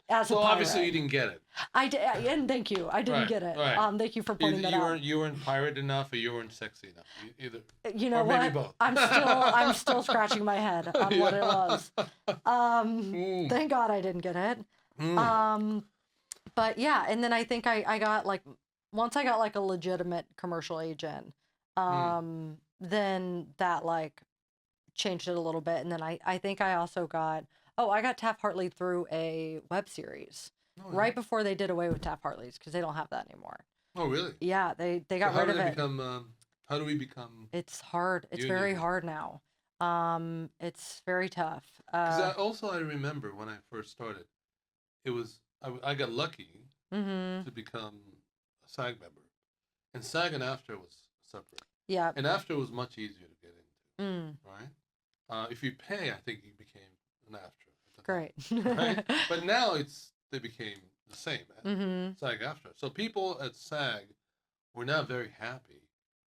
As so a pirate. Obviously you didn't get it. I did, and thank you. I didn't get it. Right. Thank you for pointing that out. You weren't pirate enough, or you weren't sexy enough. Either. You know or what? Maybe both. I'm still scratching my head on what it was. Thank God I didn't get it. But yeah, and then I think I got like once I got like a legitimate commercial agent, then that like changed it a little bit, and then I think I also got. Oh, I got Taft-Hartley through a web series right before they did away with Taft-Hartley's because they don't have that anymore. Oh, really? Yeah, they got rid of it. How do we become? It's hard. It's very hard now. It's very tough. Because I remember when I first started, it was I got lucky to become a SAG member, and SAG and AFTRA was separate. Yeah. And AFTRA was much easier to get into, right? If you pay, I think you became an AFTRA. Great. Right? But now they became the same as SAG AFTRA. So people at SAG were not very happy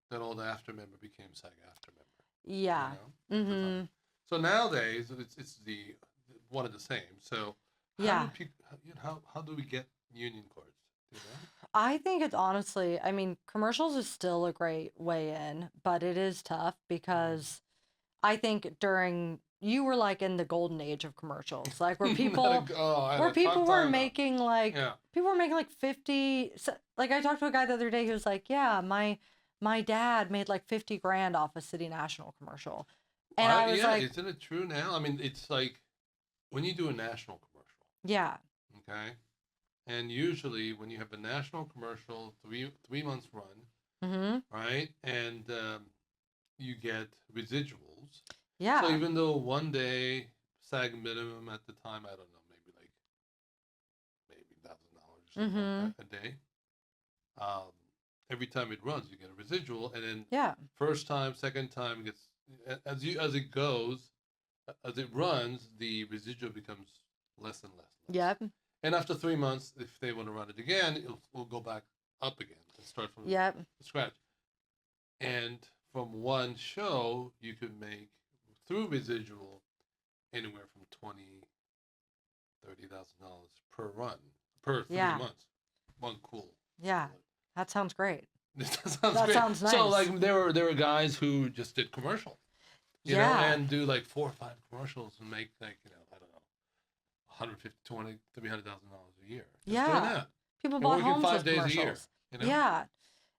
that all the AFTRA member became SAG AFTRA member. Yeah. You know, so nowadays it's the one and the same. So how do we get union cards? Do you know? I think it's honestly, I mean, commercials is still a great way in, but it is tough because I think you were like in the golden age of commercials, like where people were making like people were making like 50. Like I talked to a guy the other day who was like, "Yeah, my dad made like 50 grand off a City National commercial," and I was like, "Isn't it true now? I mean, it's like when you do a national commercial, okay, and usually when you have a national commercial, three months run, right, and you get residuals." Yeah. So even though one day SAG minimum at the time, I don't know, maybe $1,000 or something like that a day. Every time it runs, you get a residual, and then first time, second time gets as it goes, as it runs, the residual becomes less and less. Yep. And after 3 months, if they want to run it again, it will go back up again and start from scratch. And from one show, you could make through residual anywhere from $20,000-$30,000 per run per 3 months. One cool. Yeah, that sounds great. That sounds nice. So like there were guys who just did commercials, you know, and do like 4 or 5 commercials and make like I don't know, $150,000, $200,000, $300,000 a year. Just doing that. People bought homes with commercials. a year. You know? Yeah.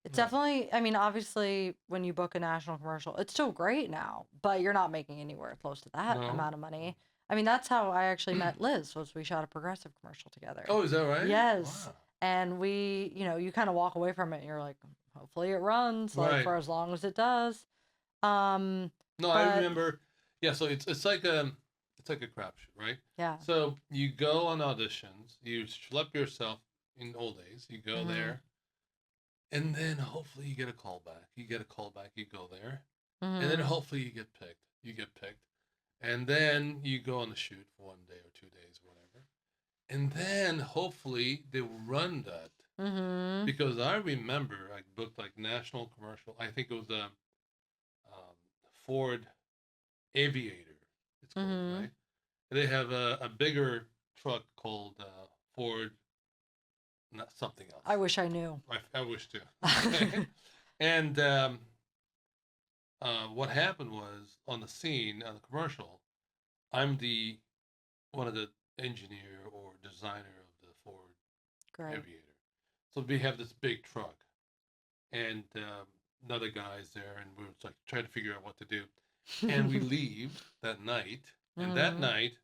It's No. definitely, I mean, obviously, when you book a national commercial, it's still great now, but you're not making anywhere close to that No. amount of money. I mean, that's how I actually met Liz, was we shot a Progressive commercial together. Oh, is that right? Yes. Wow. And we, you kind of walk away from it and you're like, hopefully it runs like Right. for as long as it does. Um, No, I but- remember. Yeah, so it's like a crapshoot, right? yeah. So you go on auditions, you schlep yourself in old days, you go Mhm. there, and then hopefully you get a call back. You get a call back, you go there, and then Mhm. hopefully you get picked. You get picked. And then you go on the shoot for 1 day or 2 days, whatever. And then hopefully they will run that. Mhm. Because I remember I booked like national commercial. I think it was a Ford Aviator. It's called, Mhm. right? And they have a bigger truck called Ford, not something else. I wish I knew. I wish too. And what happened was on the scene on the commercial, I'm one of the engineer or designer of the Ford Great. Aviator. So we have this big truck, and another guy's there, and we're like trying to figure out what to do. And we leave that night, and that Mhm. night,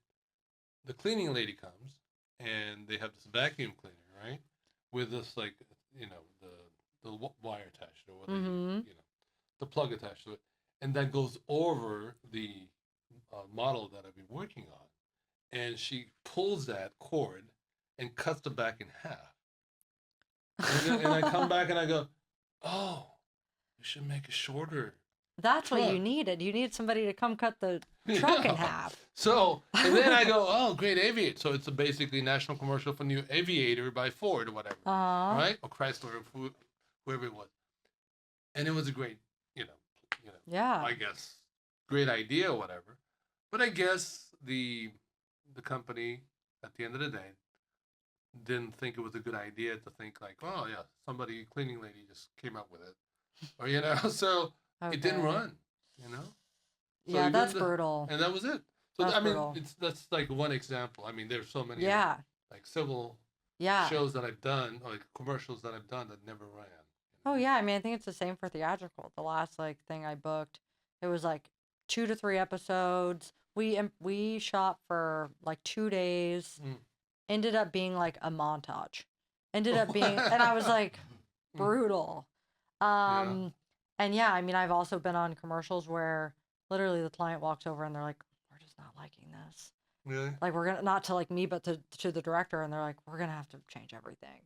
the cleaning lady comes, and they have this vacuum cleaner, right, with this like the wire attached to it, or Mhm. the plug attached to it, and that goes over the model that I've been working on, and she pulls that cord and cuts the back in half. And I come back and I go, oh, we should make it shorter. That's what you truck. needed. You need somebody to come cut the truck in Yeah. half. So, and then I go, oh, great Aviator. So it's a basically national commercial for new Aviator by Ford or whatever, right? Or Chrysler or whoever it was. And it was a great, Yeah. I guess, great idea or whatever. But I guess the company, at the end of the day, didn't think it was a good idea to think like, oh yeah, somebody cleaning lady just came up with it, or so it didn't Okay. run, So Yeah, even that's brutal. and that was it. So That's I mean, brutal. that's like one example. I mean, there's so many Yeah. like civil Yeah. shows that I've done, or like commercials that I've done that never ran. Oh yeah, I mean, I think it's the same for theatrical. The last thing I booked, it was like 2 to 3 episodes. We shot for like 2 days. Mm. Ended up being like a montage. Ended up being, and I was like, brutal. And yeah, I mean, I've also been on commercials where literally the client walks over and they're like, we're just not liking this. Really? Like we're gonna, not to like me, but to the director, and they're like, we're gonna have to change everything.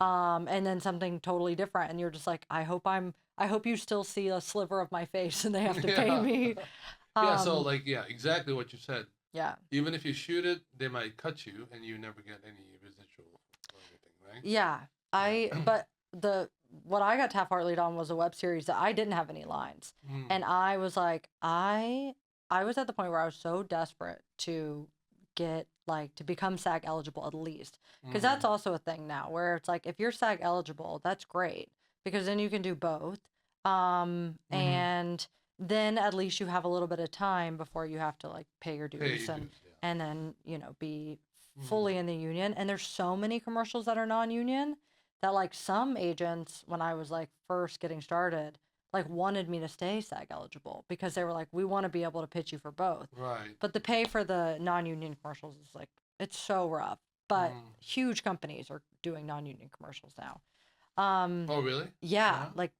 And then something totally different, and you're just like, I hope you still see a sliver of my face, and they have to pay me. Yeah. So exactly what you said. Yeah. Even if you shoot it, they might cut you, and you never get any residual or anything, right? Yeah. But what I got Taft-Hartley'd on was a web series that I didn't have any lines, and I was like, I was at the point where I was so desperate to get to become SAG eligible at least, because that's also a thing now where it's like if you're SAG eligible, that's great because then you can do both, and then at least you have a little bit of time before you have to pay your dues and then be fully in the union. And there's so many commercials that are non-union that some agents, when I was first getting started, wanted me to stay SAG eligible because they were like, we want to be able to pitch you for both. Right. But the pay for the non-union commercials is it's so rough. But huge companies are doing non-union commercials now. Oh, really? Yeah, like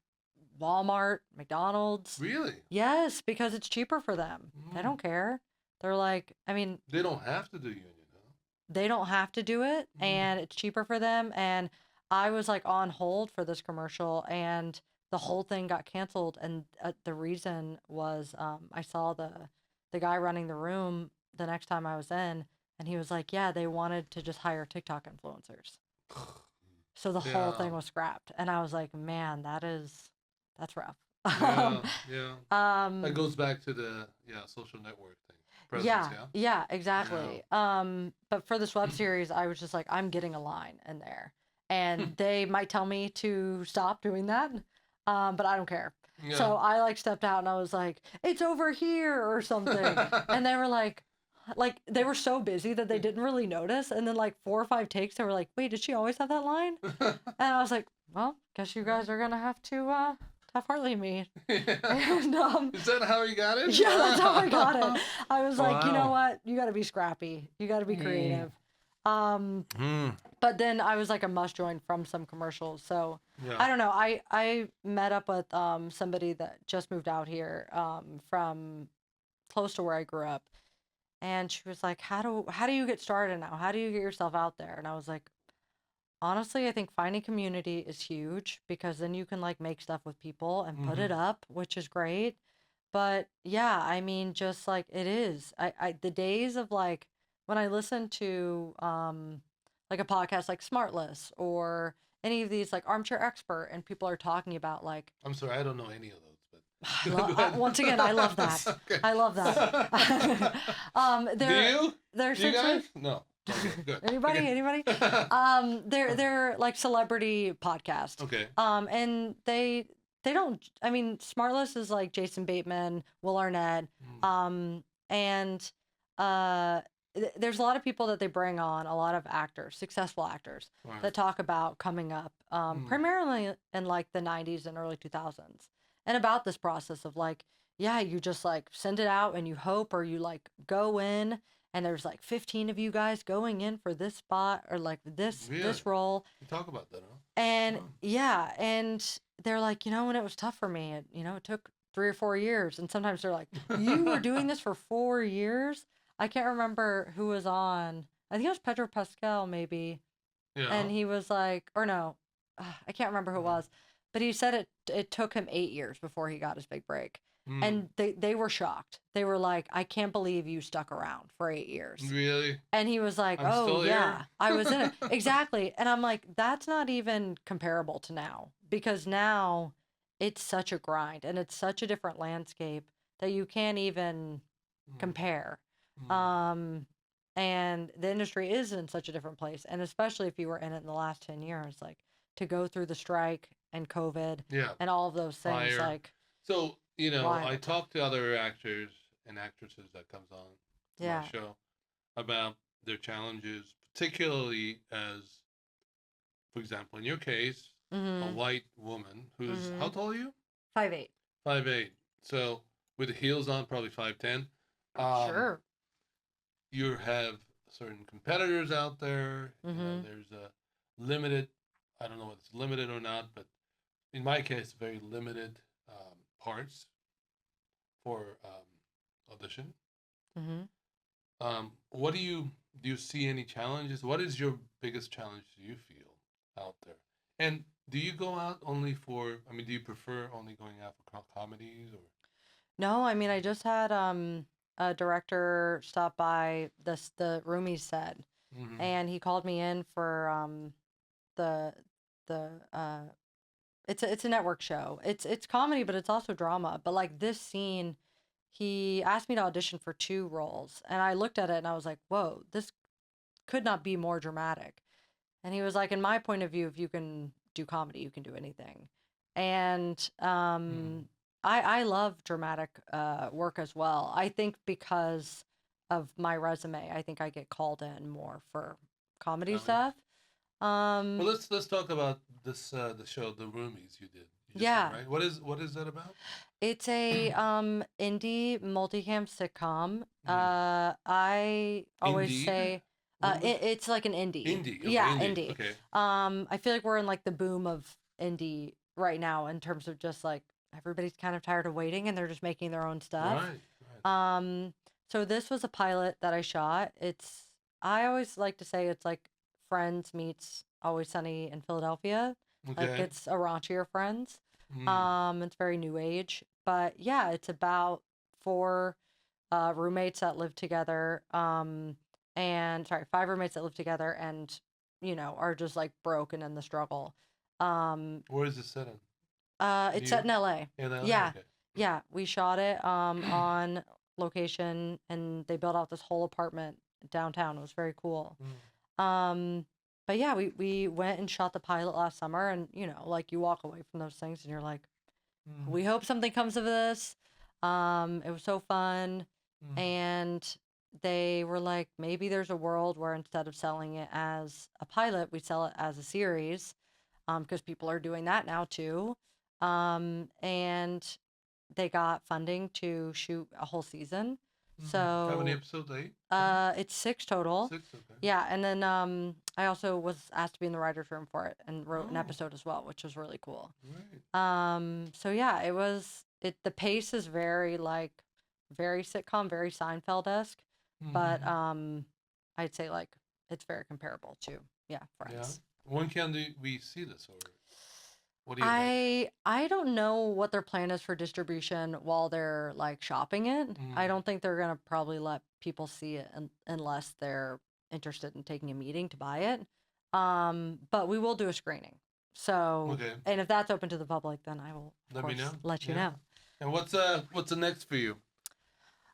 Walmart, McDonald's. Really? Yes, because it's cheaper for them. They don't care. They're like, I mean, they don't have to do union, huh? They don't have to do it, and it's cheaper for them. And I was on hold for this commercial, and the whole thing got canceled. And the reason was I saw the guy running the room the next time I was in, and he was like, yeah, they wanted to just hire TikTok influencers. So the whole thing was scrapped. And I was like, man, that's rough. Yeah. That goes back to the social network thing. Presence, yeah, exactly. But for this web series, I was just like, I'm getting a line in there. And they might tell me to stop doing that, but I don't care. Yeah. So I stepped out and I was like, it's over here or something. And they were like they were so busy that they didn't really notice. And then 4 or 5 takes, they were like, wait, did she always have that line? And I was like, well, guess you guys are gonna have to have Harley meet. And Is that how you got it? yeah, that's how I got it. I was like, you know Wow. what? You got to be scrappy. You got to be creative. But then I was like a must join from some commercials. So Yeah. I don't know. I met up with somebody that just moved out here from close to where I grew up, and she was like, how do you get started now? How do you get yourself out there? And I was like, honestly, I think finding community is huge because then you can like make stuff with people and put it up, which is great. But yeah, I mean, just like it is. The days of like when I listen to like a podcast like Smartless or any of these like Armchair Expert and people are talking about like I'm sorry, I don't know any of those, but once again, I love that. Okay. I love that. Do you? There's You guys? No. Okay, good. Anybody? Okay. Anybody? They're like celebrity podcast. Okay. And they don't. I mean, Smartless is like Jason Bateman, Will Arnett, and there's a lot of people that they bring on, a lot of actors, successful actors Right. that talk about coming up, primarily in like the '90s and early 2000s, and about this process of like, yeah, you just like send it out and you hope, or you like go in. And there's like 15 of you guys going in for this spot or like this Really? role. You talk about that, huh? And Wow. yeah, and they're like, when it was tough for me, it took 3 or 4 years. And sometimes they're like, you were doing this for 4 years? I can't remember who was on. I think it was Pedro Pascal, maybe. Yeah. And he was like, or no, I can't remember who it was. But he said it took him 8 years before he got his big break. And they were shocked. They were like, I can't believe you stuck around for 8 years. Really? And he was like, I'm oh, still yeah, here? I was in it. Exactly. And I'm like, that's not even comparable to now because now it's such a grind and it's such a different landscape that you can't even compare. And the industry is in such a different place. And especially if you were in it in the last 10 years, like to go through the strike and COVID Yeah. and all of those things, Fire. like, So, Wild. I talk to other actors and actresses that comes on to Yeah. my show about their challenges, particularly as, for example, in your case, a white woman who's, how tall are you? 5'8". 5'8". So with the heels on, probably 5'10". Sure. You have certain competitors out there. There's a limited, I don't know if it's limited or not, but in my case, very limited parts for audition. What do you see any challenges? What is your biggest challenge do you feel out there? And do you go out only for, do you prefer only going out for comedies or? No, I mean, I just had a director stop by the Roomies set, and he called me in for the it's a network show. It's comedy, but it's also drama. But like this scene, he asked me to audition for 2 roles, and I looked at it and I was like, whoa, this could not be more dramatic. And he was like, in my point of view, if you can do comedy, you can do anything. And I love dramatic work as well. I think because of my resume, I think I get called in more for comedy Really? stuff. Well, let's talk about this the show, The Roomies you did. You just Yeah. did, right? What is that about? It's a indie multicam sitcom. I always Indeed? say What was it? it's like an indie. Indie. Okay, Yeah, indie. indie. Okay. I feel like we're in like the boom of indie right now in terms of just like everybody's kind of tired of waiting and they're just making their own stuff. Right. So this was a pilot that I shot. I always like to say it's like Friends meets Always Sunny in Philadelphia. Like Okay. it's a raunchier Friends. It's very new age, but yeah, it's about 4 roommates that live together. And sorry, 5 roommates that live together and are just like broken in the struggle. Where is this set in? It's set in LA. In LA? Yeah. Okay. Yeah, we shot it on location and they built out this whole apartment downtown. It was very cool. But yeah, we went and shot the pilot last summer and like you walk away from those things and you're like, we hope something comes of this. It was so fun. And they were like, maybe there's a world where instead of selling it as a pilot, we sell it as a series. because people are doing that now too. And they got funding to shoot a whole season. So how many episodes? 8? It's 6 total. 6. Okay. Yeah, and then I also was asked to be in the writer's room for it and wrote an episode as well, which was really cool. Right. So yeah, the pace is very sitcom, very Seinfeld-esque, but I'd say like it's very comparable to Friends. Yeah. When can we see this, or what do you think? I don't know what their plan is for distribution while they're like shopping it. I don't think they're gonna probably let people see it unless they're interested in taking a meeting to buy it. But we will do a screening. So, Okay. and if that's open to the public, then I will of Let me course know. let you Yeah. know. And what's the next for you?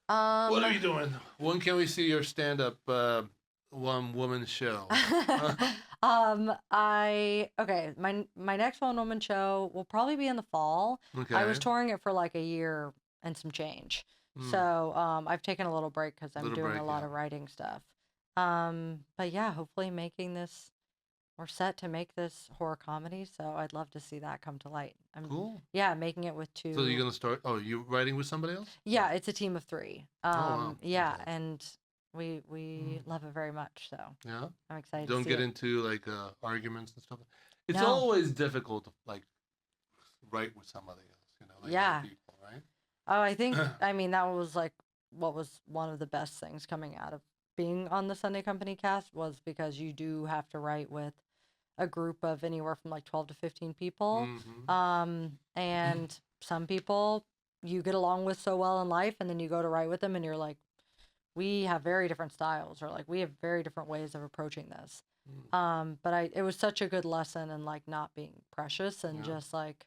What are you doing? When can we see your stand-up one-woman show? My next one-woman show will probably be in the fall. Okay. I was touring it for like a year and some change. So I've taken a little break because I'm doing a lot of writing stuff. But yeah, hopefully we're set to make this horror comedy. So I'd love to see that come to light. Cool. Yeah, making it with 2. So you're gonna start? Oh, you writing with somebody else? Yeah, it's a team of 3. Wow. Yeah, Okay. and we love it very much. So Yeah. I'm excited. Don't to see get it. into like arguments and stuff. It's No. always difficult to like write with somebody else. Like Yeah. other people, right? Oh, I think, I mean, that was like what was one of the best things coming out of being on the Sunday Company cast was because you do have to write with a group of anywhere from like 12 to 15 people. And some people you get along with so well in life, and then you go to write with them and you're like, we have very different styles, or like we have very different ways of approaching this. But it was such a good lesson in like not being precious and just like,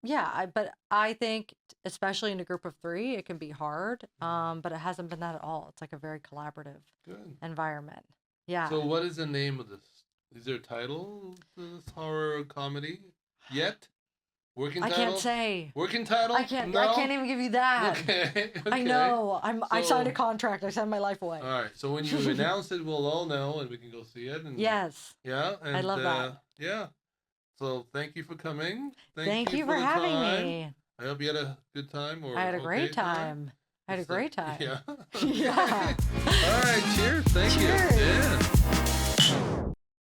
but I think especially in a group of 3, it can be hard. But it hasn't been that at all. It's like a very collaborative Good. environment. Yeah. So what is the name of this? Is there a title to this horror comedy yet? Working I title? can't say. Working title? I can't. No? I can't even give you that. Okay. I know. I signed a So- contract. I signed my life away. All right. So when you announce it, we'll all know, and we can go see it. And Yes. Yeah. And, I love that. Yeah. So thank you for coming. Thank you for the having time. me. I hope you had a good time. Or I had a okay great time. I had a great time. Yeah. Yeah. All right. Cheers. Thank you. Cheers. Yeah.